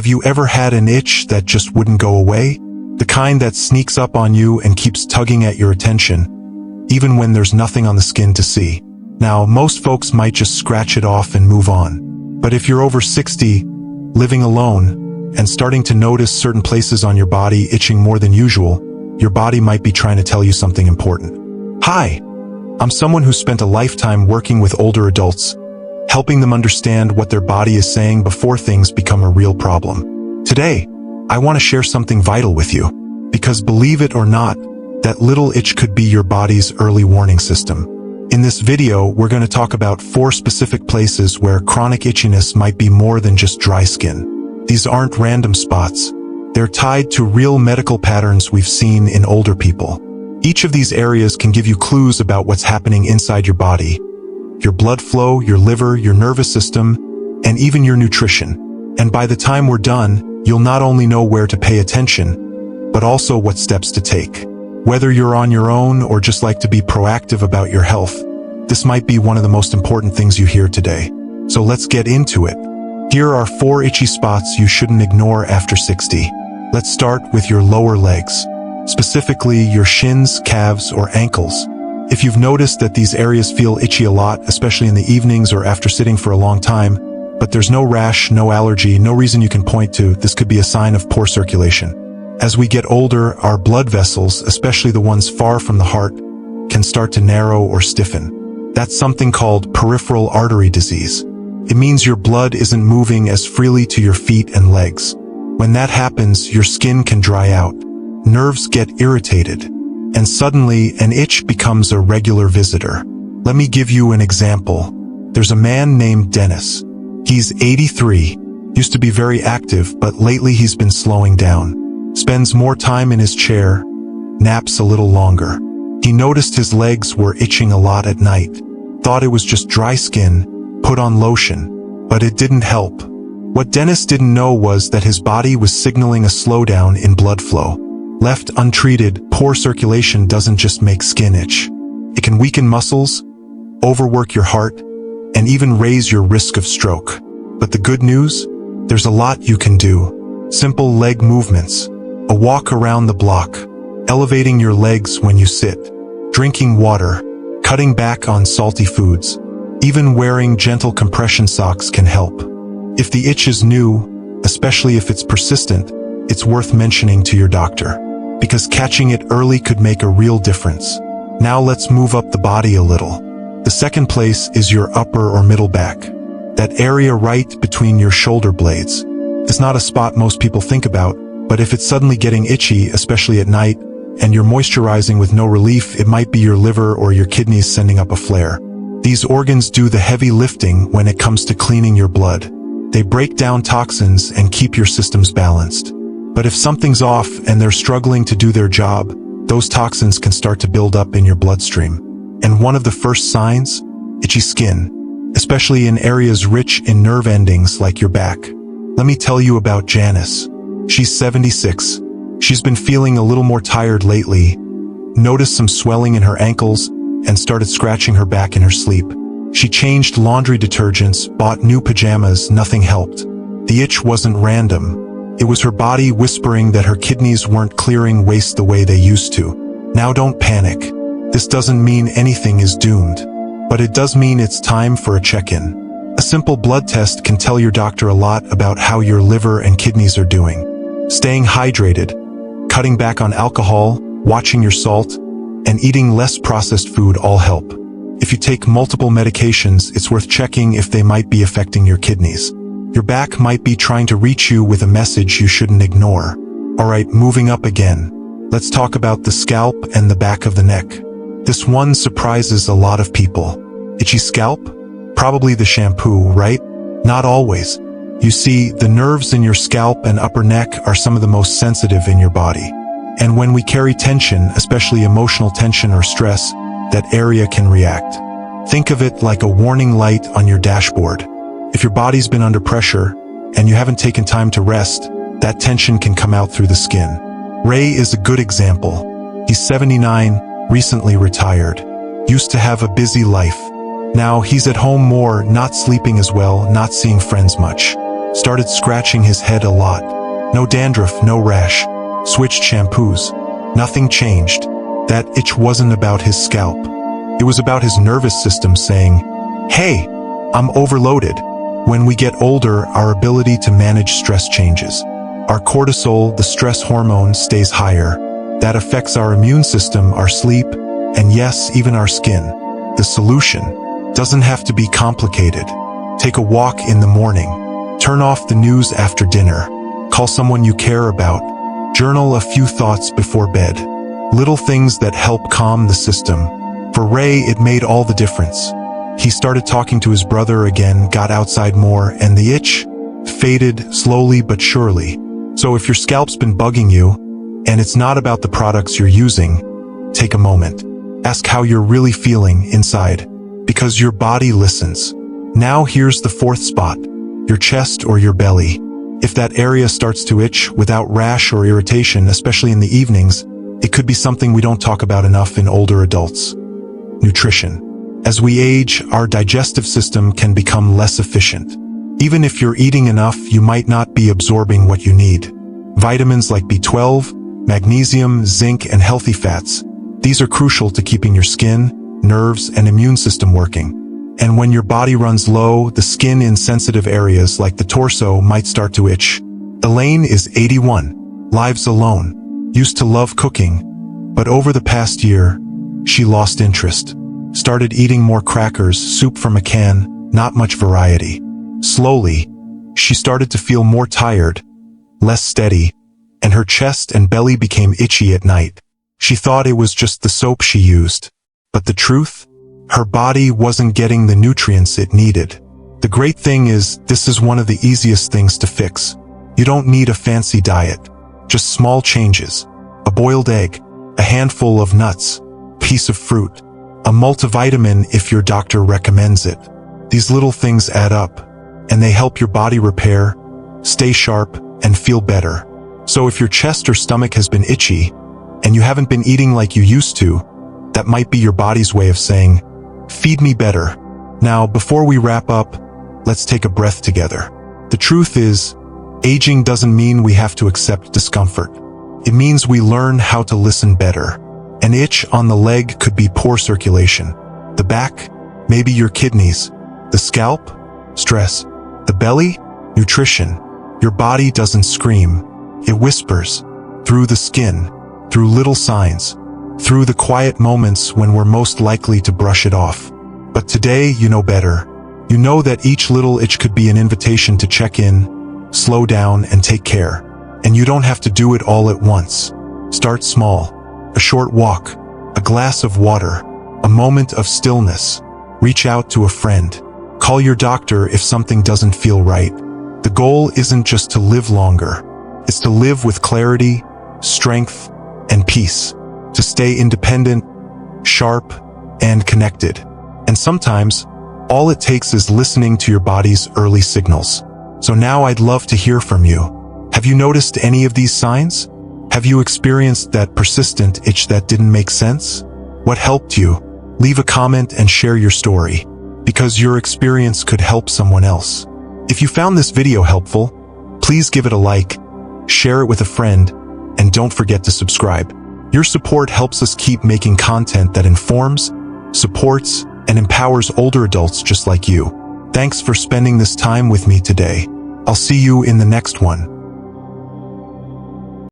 Have you ever had an itch that just wouldn't go away? The kind that sneaks up on you and keeps tugging at your attention, even when there's nothing on the skin to see. Now, most folks might just scratch it off and move on. But if you're over 60, living alone, and starting to notice certain places on your body itching more than usual, your body might be trying to tell you something important. Hi, I'm someone who spent a lifetime working with older adults, helping them understand what their body is saying before things become a real problem. Today, I want to share something vital with you, because believe it or not, that little itch could be your body's early warning system. In this video, we're going to talk about 4 specific places where chronic itchiness might be more than just dry skin. These aren't random spots. They're tied to real medical patterns we've seen in older people. Each of these areas can give you clues about what's happening inside your body, your blood flow, your liver, your nervous system, and even your nutrition. And by the time we're done, you'll not only know where to pay attention, but also what steps to take. Whether you're on your own or just like to be proactive about your health, this might be one of the most important things you hear today. So let's get into it. Here are 4 itchy spots you shouldn't ignore after 60. Let's start with your lower legs, specifically your shins, calves, or ankles. If you've noticed that these areas feel itchy a lot, especially in the evenings or after sitting for a long time, but there's no rash, no allergy, no reason you can point to, this could be a sign of poor circulation. As we get older, our blood vessels, especially the ones far from the heart, can start to narrow or stiffen. That's something called peripheral artery disease. It means your blood isn't moving as freely to your feet and legs. When that happens, your skin can dry out, nerves get irritated, and suddenly an itch becomes a regular visitor. Let me give you an example. There's a man named Dennis. He's 83, used to be very active, but lately he's been slowing down. Spends more time in his chair, naps a little longer. He noticed his legs were itching a lot at night. Thought it was just dry skin, put on lotion, but it didn't help. What Dennis didn't know was that his body was signaling a slowdown in blood flow. Left untreated, poor circulation doesn't just make skin itch. It can weaken muscles, overwork your heart, and even raise your risk of stroke. But the good news? There's a lot you can do. Simple leg movements, a walk around the block, elevating your legs when you sit, drinking water, cutting back on salty foods. Even wearing gentle compression socks can help. If the itch is new, especially if it's persistent, it's worth mentioning to your doctor, because catching it early could make a real difference. Now let's move up the body a little. The second place is your upper or middle back, that area right between your shoulder blades. It's not a spot most people think about, but if it's suddenly getting itchy, especially at night, and you're moisturizing with no relief, it might be your liver or your kidneys sending up a flare. These organs do the heavy lifting when it comes to cleaning your blood. They break down toxins and keep your systems balanced. But if something's off and they're struggling to do their job, those toxins can start to build up in your bloodstream. And one of the first signs? Itchy skin, especially in areas rich in nerve endings like your back. Let me tell you about Janice. She's 76. She's been feeling a little more tired lately, noticed some swelling in her ankles, and started scratching her back in her sleep. She changed laundry detergents, bought new pajamas, nothing helped. The itch wasn't random. It was her body whispering that her kidneys weren't clearing waste the way they used to. Now don't panic. This doesn't mean anything is doomed, but it does mean it's time for a check-in. A simple blood test can tell your doctor a lot about how your liver and kidneys are doing. Staying hydrated, cutting back on alcohol, watching your salt, and eating less processed food all help. If you take multiple medications, it's worth checking if they might be affecting your kidneys. Your back might be trying to reach you with a message you shouldn't ignore. Alright, moving up again. Let's talk about the scalp and the back of the neck. This one surprises a lot of people. Itchy scalp? Probably the shampoo, right? Not always. You see, the nerves in your scalp and upper neck are some of the most sensitive in your body. And when we carry tension, especially emotional tension or stress, that area can react. Think of it like a warning light on your dashboard. If your body's been under pressure, and you haven't taken time to rest, that tension can come out through the skin. Ray is a good example. He's 79, recently retired. Used to have a busy life. Now he's at home more, not sleeping as well, not seeing friends much. Started scratching his head a lot. No dandruff, no rash. Switched shampoos. Nothing changed. That itch wasn't about his scalp. It was about his nervous system saying, "Hey, I'm overloaded." When we get older, our ability to manage stress changes. Our cortisol, the stress hormone, stays higher. That affects our immune system, our sleep, and yes, even our skin. The solution doesn't have to be complicated. Take a walk in the morning. Turn off the news after dinner. Call someone you care about. Journal a few thoughts before bed. Little things that help calm the system. For Ray, it made all the difference. He started talking to his brother again, got outside more, and the itch faded slowly but surely. So if your scalp's been bugging you, and it's not about the products you're using, take a moment. Ask how you're really feeling inside, because your body listens. Now here's the fourth spot, your chest or your belly. If that area starts to itch without rash or irritation, especially in the evenings, it could be something we don't talk about enough in older adults. Nutrition. As we age, our digestive system can become less efficient. Even if you're eating enough, you might not be absorbing what you need. Vitamins like B12, magnesium, zinc, and healthy fats. These are crucial to keeping your skin, nerves, and immune system working. And when your body runs low, the skin in sensitive areas like the torso might start to itch. Elaine is 81, lives alone, used to love cooking, but over the past year, she lost interest. Started eating more crackers, soup from a can, not much variety. Slowly, she started to feel more tired, less steady, and her chest and belly became itchy at night. She thought it was just the soap she used. But the truth? Her body wasn't getting the nutrients it needed. The great thing is, this is one of the easiest things to fix. You don't need a fancy diet. Just small changes. A boiled egg, a handful of nuts, piece of fruit, a multivitamin if your doctor recommends it. These little things add up, and they help your body repair, stay sharp, and feel better. So if your chest or stomach has been itchy, and you haven't been eating like you used to, that might be your body's way of saying, "Feed me better." Now, before we wrap up, let's take a breath together. The truth is, aging doesn't mean we have to accept discomfort. It means we learn how to listen better. An itch on the leg could be poor circulation. The back, maybe your kidneys. The scalp, stress. The belly, nutrition. Your body doesn't scream. It whispers. Through the skin. Through little signs. Through the quiet moments when we're most likely to brush it off. But today, you know better. You know that each little itch could be an invitation to check in, slow down, and take care. And you don't have to do it all at once. Start small. A short walk, a glass of water, a moment of stillness. Reach out to a friend. Call your doctor if something doesn't feel right. The goal isn't just to live longer. It's to live with clarity, strength, and peace. To stay independent, sharp, and connected. And sometimes, all it takes is listening to your body's early signals. So now I'd love to hear from you. Have you noticed any of these signs? Have you experienced that persistent itch that didn't make sense? What helped you? Leave a comment and share your story, because your experience could help someone else. If you found this video helpful, please give it a like, share it with a friend, and don't forget to subscribe. Your support helps us keep making content that informs, supports, and empowers older adults just like you. Thanks for spending this time with me today. I'll see you in the next one.